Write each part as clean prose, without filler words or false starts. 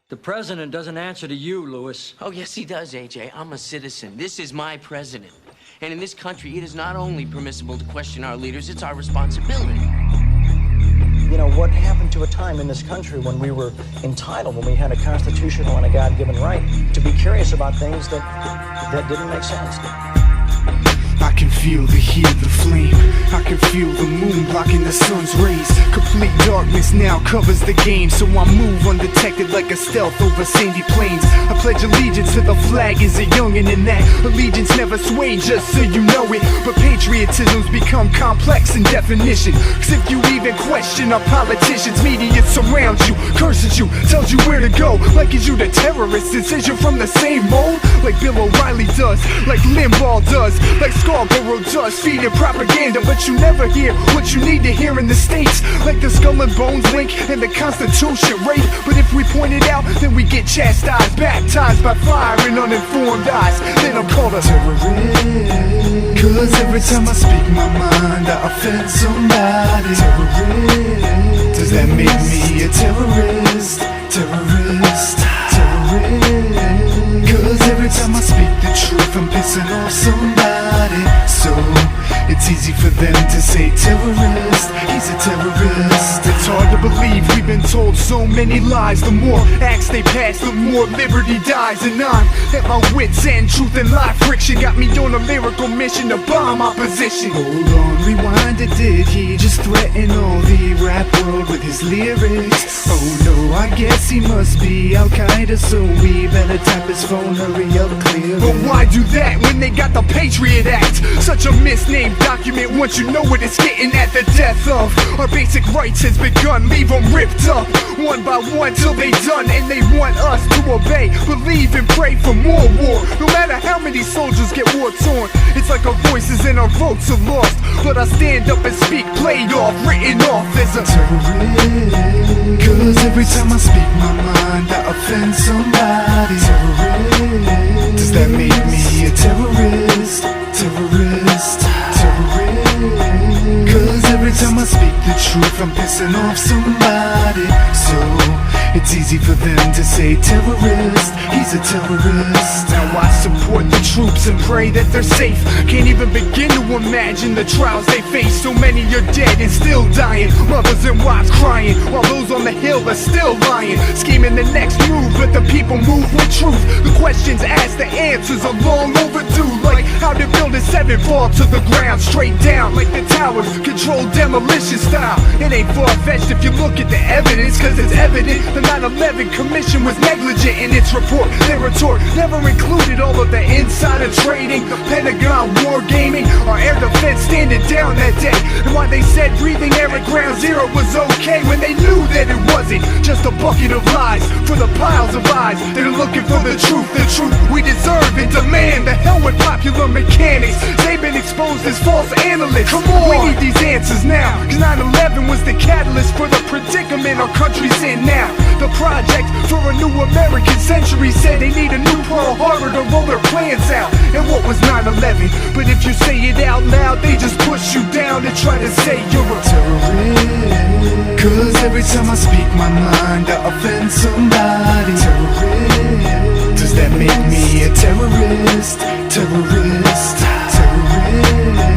The president doesn't answer to you, Louis. Oh, yes, he does, AJ. I'm a citizen. This is my president. And in this country, it is not only permissible to question our leaders, it's our responsibility. You know, what happened to a time in this country when we were entitled, when we had a constitutional and a God-given right to be curious about things that didn't make sense? I can feel the heat of the flame. I can feel the moon blocking the sun's rays. Complete darkness now covers the game, so I move undetected like a stealth over sandy plains. I pledge allegiance to the flag as a youngin', and that allegiance never swayed, just so you know it. But patriotism's become complex in definition, 'cause if you even question our politicians, media surrounds you, curses you, tells you where to go, like is you the terrorist, and says you're from the same mold, like Bill O'Reilly does, like Limbaugh does, like Scarborough does, feeding propaganda, but you never hear what you need to hear in the States, like the Skull and Bones link and the Constitution rape. But if we point it out, then we get chastised, baptized by fire and uninformed eyes. Then I'm called a terrorist, 'cause every time I speak my mind, I offend somebody. Terrorist, does that make me a terrorist? Terrorist, terrorist, 'cause every time I speak the truth, I'm pissing off somebody. So it's easy for them to say terrorist, he's a terrorist. It's hard to believe we've been told so many lies. The more acts they pass, the more liberty dies. And I'm at my wits' end, truth and lie friction got me on a lyrical mission to bomb opposition. Hold on, rewind it, did he just threaten all the rap world with his lyrics? Oh no, I guess he must be Al-Qaeda, so we better tap his phone, hurry up, clear. But why do that when they got the Patriot Act? Such a misnamed document once you know what it's getting at. The death of our basic rights has begun. Leave them ripped up one by one till they done, and they want us to obey, believe and pray for more war. No matter how many soldiers get war torn, it's like our voices and our votes are lost. But I stand up and speak, played off, written off as a terrorist, 'cause every time I speak my mind, I offend somebody. Terrorist, does that make me a terrorist? Terrorist, terrorist, 'cause every time I speak the truth, I'm pissing off somebody. So it's easy for them to say terrorist, he's a terrorist. Now I support the troops and pray that they're safe. Can't even begin to imagine the trials they face. So many are dead and still dying, mothers and wives crying, while those on the hill are still lying, scheming the next move, but the people move with truth. The questions asked, the answers are long overdue. Like, how did Building 7 fall to the ground straight down, like the towers, controlled demolition style? It ain't far-fetched if you look at the evidence, 'cause it's evident the 9/11 Commission was negligent in its report. Their retort never included all of the insider trading, the Pentagon wargaming, our air defense standing down that day, and why they said breathing air at ground zero was okay when they knew that it wasn't. Just a bucket of lies for the piles of eyes that are looking for the truth we deserve and demand. The hell with popular mechanics, they've been exposed as false analysts. Come on, we need these answers now, 'cause 9/11 was the catalyst for the predicament our country's in now. The project for a new American century said they need a new Pearl Harbor to roll their plans out. And what was 9/11? But if you say it out loud, they just push you down and try to say you're a terrorist, 'cause every time I speak my mind, I offend somebody. Terrorist, does that make me a terrorist? Terrorist, terrorist,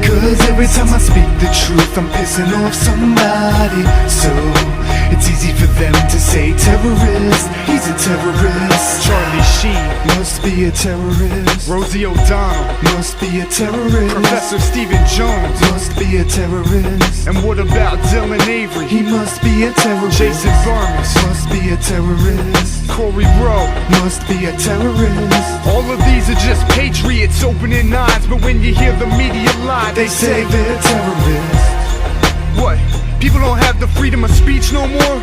'cause every time I speak the truth, I'm pissing off somebody. So it's easy for them to say terrorist, he's a terrorist. Charlie Sheen must be a terrorist. Rosie O'Donnell must be a terrorist. Professor Stephen Jones must be a terrorist. And what about Dylan Avery? He must be a terrorist. Jason Varmus must be a terrorist. Corey Rowe must be a terrorist. All of these are just patriots opening eyes, but when you hear the media lie, they say they're terrorists. What? People don't have the freedom of speech no more?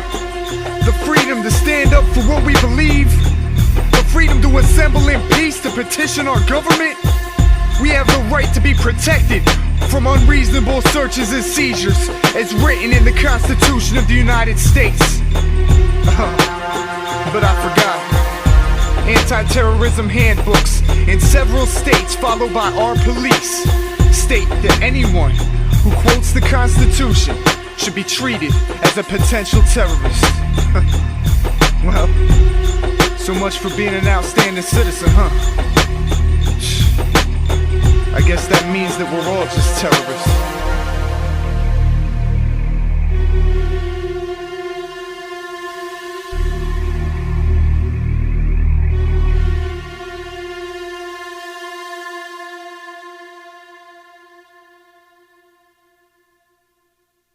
The freedom to stand up for what we believe? The freedom to assemble in peace to petition our government? We have the right to be protected from unreasonable searches and seizures, as written in the Constitution of the United States. But I forgot. Anti-terrorism handbooks in several states, followed by our police, state that anyone who quotes the Constitution should be treated as a potential terrorist. Well, so much for being an outstanding citizen, huh? I guess that means that we're all just terrorists.